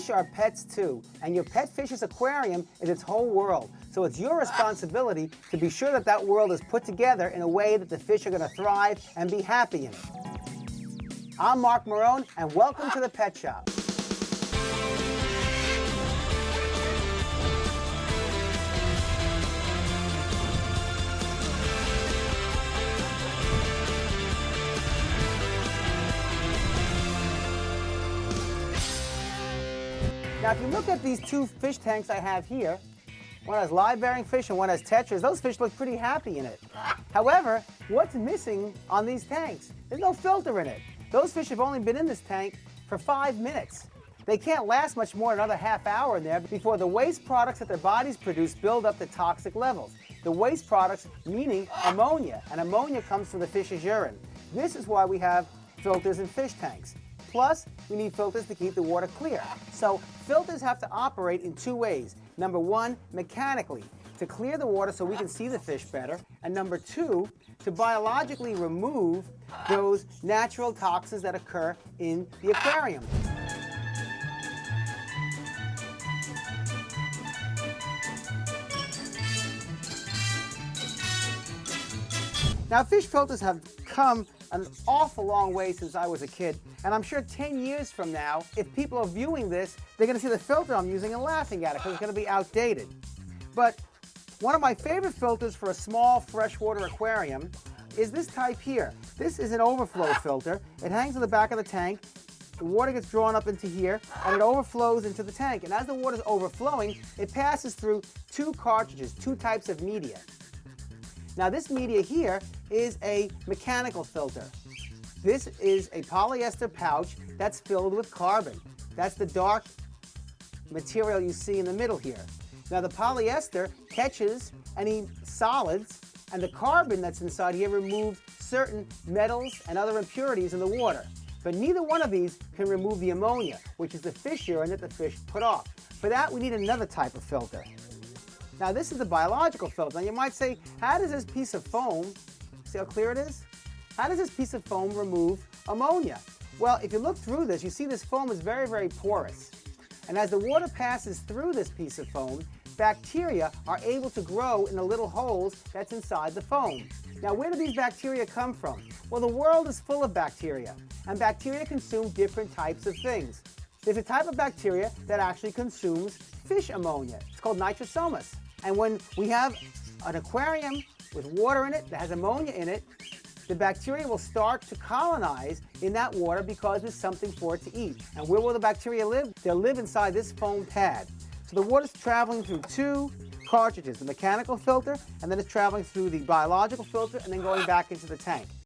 Fish are pets too, and your pet fish's aquarium is its whole world. So it's your responsibility to be sure that that world is put together in a way that the fish are going to thrive and be happy in it. I'm Mark Marone, and welcome to the Pet Shop. Now, if you look at these two fish tanks I have here, one has live-bearing fish and one has tetras. Those fish look pretty happy in it. However, what's missing on these tanks? There's no filter in it. Those fish have only been in this tank for 5 minutes. They can't last much more than another half hour in there before the waste products that their bodies produce build up to toxic levels. The waste products meaning ammonia, and ammonia comes from the fish's urine. This is why we have filters in fish tanks. Plus, we need filters to keep the water clear. So filters have to operate in two ways. Number one, mechanically, to clear the water so we can see the fish better. And number two, to biologically remove those natural toxins that occur in the aquarium. Now, fish filters have come an awful long way since I was a kid, and I'm sure 10 years from now, if people are viewing this, they're going to see the filter I'm using and laughing at it because it's going to be outdated. But one of my favorite filters for a small freshwater aquarium is this type here. This is an overflow filter. It hangs on the back of the tank. The water gets drawn up into here, and it overflows into the tank. And as the water is overflowing, it passes through two cartridges, two types of media. Now, this media here is a mechanical filter. This is a polyester pouch that's filled with carbon. That's the dark material you see in the middle here. Now, the polyester catches any solids, and the carbon that's inside here removes certain metals and other impurities in the water. But neither one of these can remove the ammonia, which is the fish urine that the fish put off. For that, we need another type of filter. Now, this is the biological filter. Now, you might say, how does this piece of foam, see how clear it is? How does this piece of foam remove ammonia? Well, if you look through this, you see this foam is very, very porous. And as the water passes through this piece of foam, bacteria are able to grow in the little holes that's inside the foam. Now, where do these bacteria come from? Well, the world is full of bacteria, and bacteria consume different types of things. There's a type of bacteria that actually consumes fish ammonia. It's called Nitrosomus. And when we have an aquarium with water in it that has ammonia in it, the bacteria will start to colonize in that water because there's something for it to eat. And where will the bacteria live? They'll live inside this foam pad. So the water's traveling through two cartridges, the mechanical filter, and then it's traveling through the biological filter and then going back into the tank.